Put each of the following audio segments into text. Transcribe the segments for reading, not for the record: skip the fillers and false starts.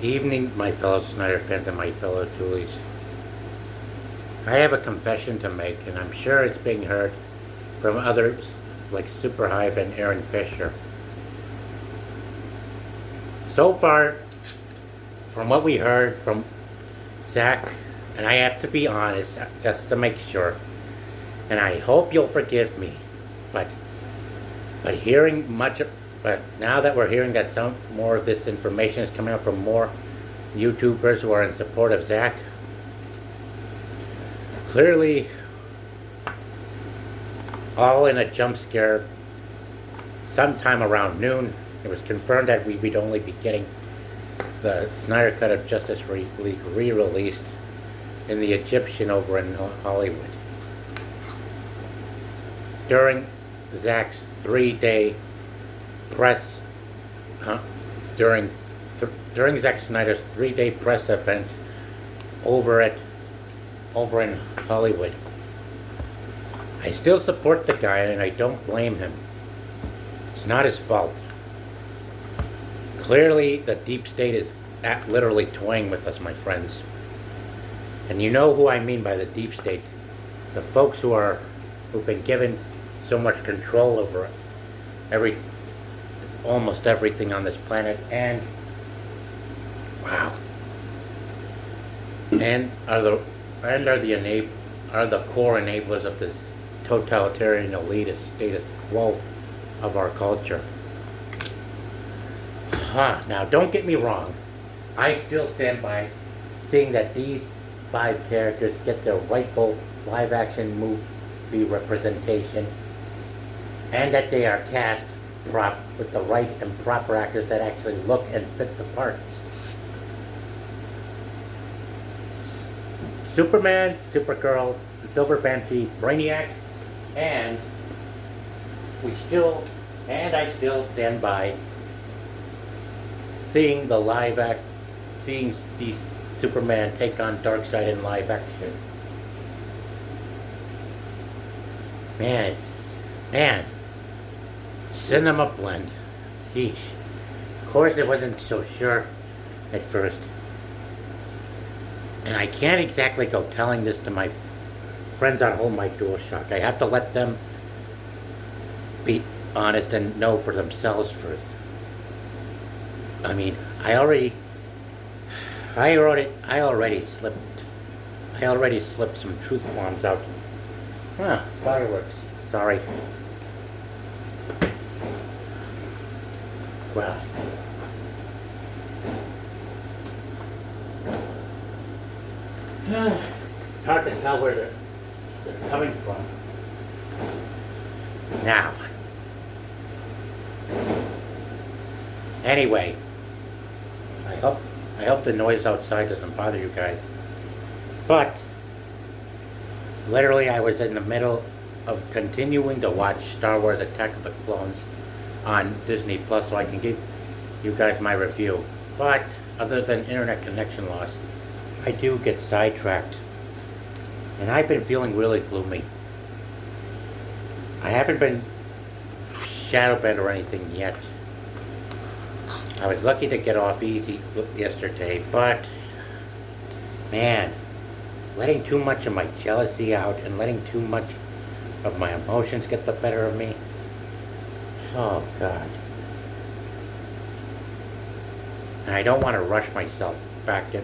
Evening, my fellow Snyder fans and my fellow Toolies. I have a confession to make, and I'm sure it's being heard from others like Superhive and Aaron Fisher. So far, from what we heard from Zach, and I have to be honest, just to make sure, and I hope you'll forgive me, but hearing much, but now that we're hearing that some more of this information is coming out from more YouTubers who are in support of Zach, clearly all in a jump scare sometime around noon. It was confirmed that we'd only be getting the Snyder Cut of Justice League re-released in the Egyptian over in Hollywood. During Zack's 3-day press, during Zack Snyder's 3-day press event over in Hollywood. I still support the guy and I don't blame him. It's not his fault. Clearly, the deep state is literally toying with us, my friends. And you know who I mean by the deep state. The folks who've been given so much control over almost everything on this planet, and wow, and are the core enablers of this totalitarian elitist status quo of our culture. Now, don't get me wrong. I still stand by seeing that these 5 characters get their rightful live-action movie representation, and that they are cast with the right and proper actors that actually look and fit the parts. Superman, Supergirl, Silver Banshee, Brainiac, and I still stand by seeing these Superman take on Darkseid in live action. Man, cinema blend. Yeesh. Of course, I wasn't so sure at first. And I can't exactly go telling this to my friends on home my DualShock. I have to let them be honest and know for themselves first. I mean, I already slipped some truth bombs out. Fireworks. Sorry. Well, it's hard to tell where they're coming from. Now, anyway, I hope the noise outside doesn't bother you guys. But literally, I was in the middle of continuing to watch Star Wars: Attack of the Clones on Disney Plus, so I can give you guys my review. But other than internet connection loss, I do get sidetracked, and I've been feeling really gloomy. I haven't been shadowbanned or anything yet. I was lucky to get off easy yesterday, but man, letting too much of my jealousy out and letting too much of my emotions get the better of me. Oh God. And I don't want to rush myself back in.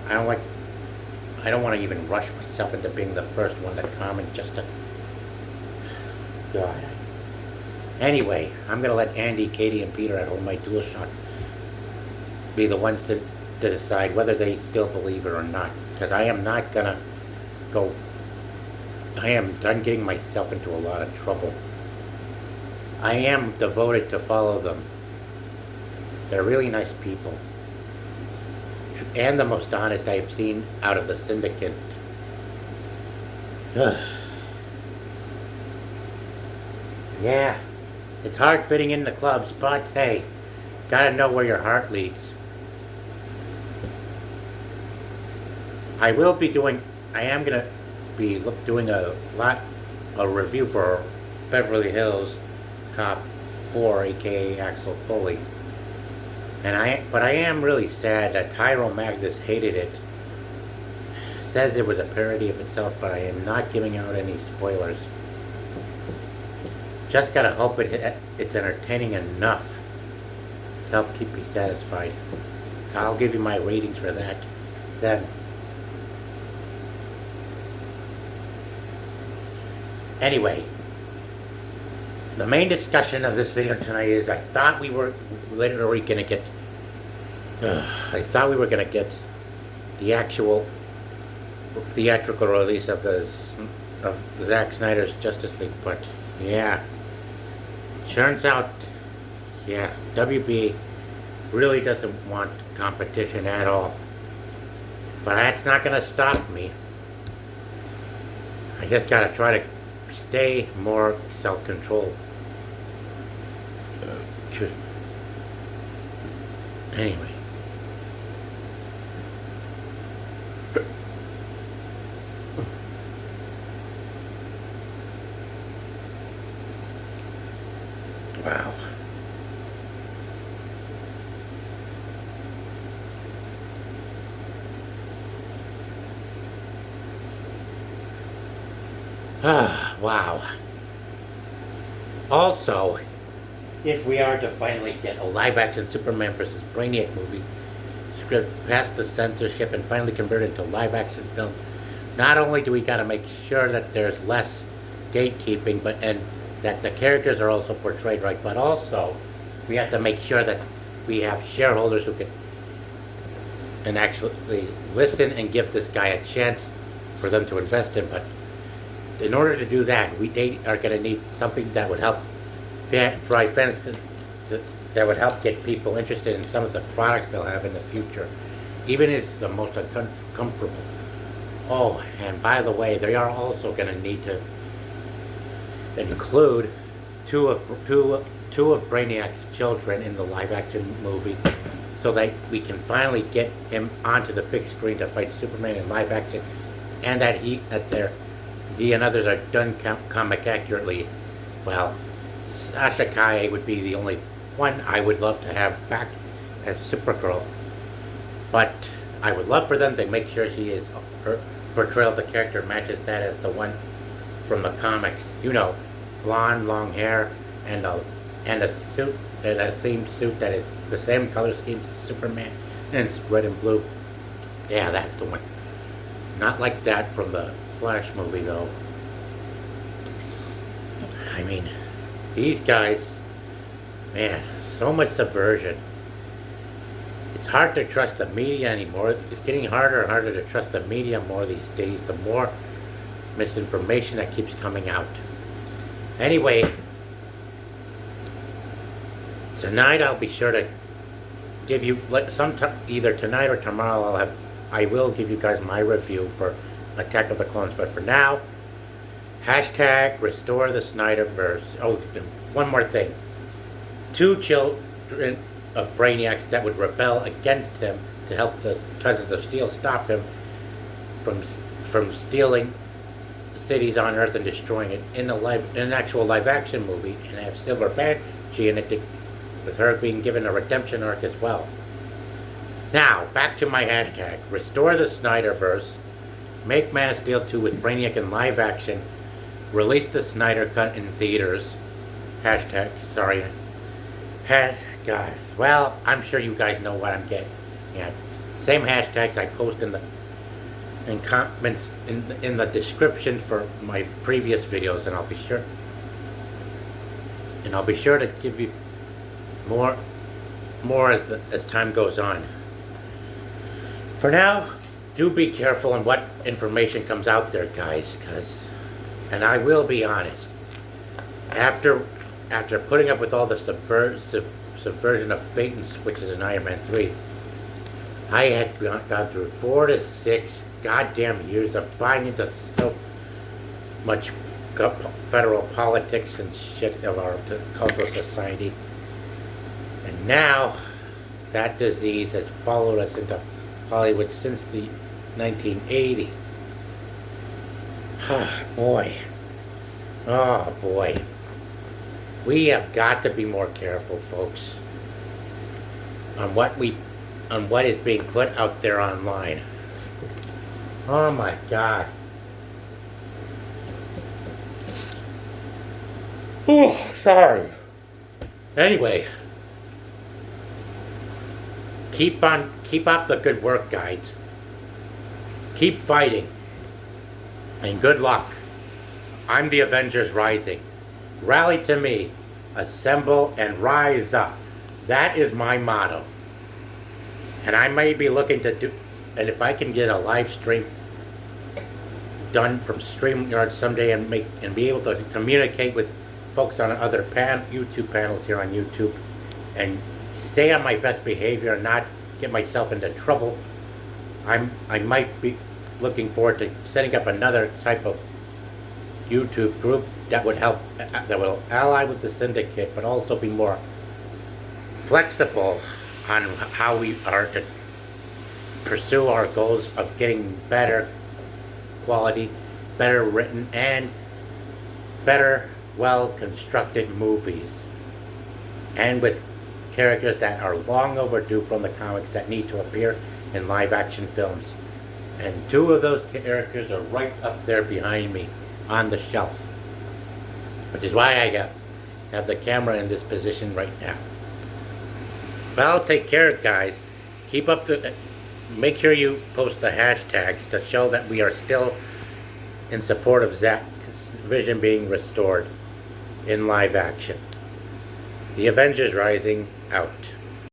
I don't want to even rush myself into being the first one to comment just to... God. Anyway, I'm going to let Andy, Katie, and Peter at home my DualShock be the ones to decide whether they still believe it or not. Because I am not going to go... I am done getting myself into a lot of trouble. I am devoted to follow them. They're really nice people. And the most honest I've seen out of the syndicate. Yeah, it's hard fitting in the clubs, but hey, gotta know where your heart leads. I am gonna be doing a review for Beverly Hills Cop 4, aka Axel Foley. But I am really sad that Tyrone Magnus hated it. Says it was a parody of itself, but I am not giving out any spoilers. Just gotta hope it's entertaining enough to help keep me satisfied. I'll give you my ratings for that then. Anyway, the main discussion of this video tonight is I thought we were literally gonna get the actual theatrical release of Zack Snyder's Justice League, but yeah, turns out, yeah, WB really doesn't want competition at all. But that's not gonna stop me. I just gotta try to stay more self-controlled. Anyway. Wow. Wow. Also, if we are to finally get a live-action Superman vs. Brainiac movie script past the censorship and finally converted into live-action film, not only do we got to make sure that there's less gatekeeping, and that the characters are also portrayed right, but also we have to make sure that we have shareholders who can actually listen and give this guy a chance for them to invest in. But in order to do that, they are going to need something that would help drive fans that would help get people interested in some of the products they'll have in the future, even if it's the most uncomfortable. Oh, and by the way, they are also going to need to include two of Brainiac's children in the live-action movie, so that we can finally get him onto the big screen to fight Superman in live action, and that he and others are done comic accurately. Well, Sasha Calle would be the only one I would love to have back as Supergirl, but I would love for them to make sure her portrayal of the character matches that as the one from the comics. You know, blonde, long hair, and a suit, a same suit that is the same color schemes as Superman, and it's red and blue. Yeah, that's the one. Not like that from the Flash movie, though. I mean, these guys, man, so much subversion. It's hard to trust the media anymore. It's getting harder and harder to trust the media more these days, the more misinformation that keeps coming out. Anyway, tonight I'll be sure to give you, either tonight or tomorrow, I will give you guys my review for Attack of the Clones. But for now, hashtag restore the Snyderverse. Oh, and one more thing. 2 children of Brainiacs that would rebel against him to help the Cousins of Steel stop him from stealing cities on Earth and destroying it in an actual live-action movie, and have Silver Banshee in it, with her being given a redemption arc as well. Now, back to my hashtag. Restore the Snyderverse. Make Man of Steel 2 with Brainiac in live action. Release the Snyder Cut in theaters. Hashtag, sorry. God. Well, I'm sure you guys know what I'm getting at. Same hashtags I post in comments in the description for my previous videos, and I'll be sure to give you more as time goes on. For now, do be careful on what information comes out there, guys, and I will be honest, after putting up with all the subversion of bait and switches in Iron Man 3, I had gone through 4 to 6 goddamn years of buying into so much federal politics and shit of our cultural society. And now, that disease has followed us into Hollywood since the 1980. Oh boy. Oh boy. We have got to be more careful, folks. on what is being put out there online. Oh my God. Oh, sorry. Anyway, keep up the good work, guys. Keep fighting. And good luck. I'm the Avengers Rising. Rally to me. Assemble and rise up. That is my motto. And I may be looking to do, and if I can get a live stream done from StreamYard someday and be able to communicate with folks on other YouTube panels here on YouTube and stay on my best behavior and not get myself into trouble, I might be looking forward to setting up another type of YouTube group that would help, that will ally with the syndicate, but also be more flexible on how we are to pursue our goals of getting better quality, better written, and better, well-constructed movies. And with characters that are long overdue from the comics that need to appear in live-action films. And two of those characters are right up there behind me on the shelf. Which is why I have the camera in this position right now. Well, take care, guys. Keep up make sure you post the hashtags to show that we are still in support of Zach's vision being restored in live action. The Avengers Rising, out.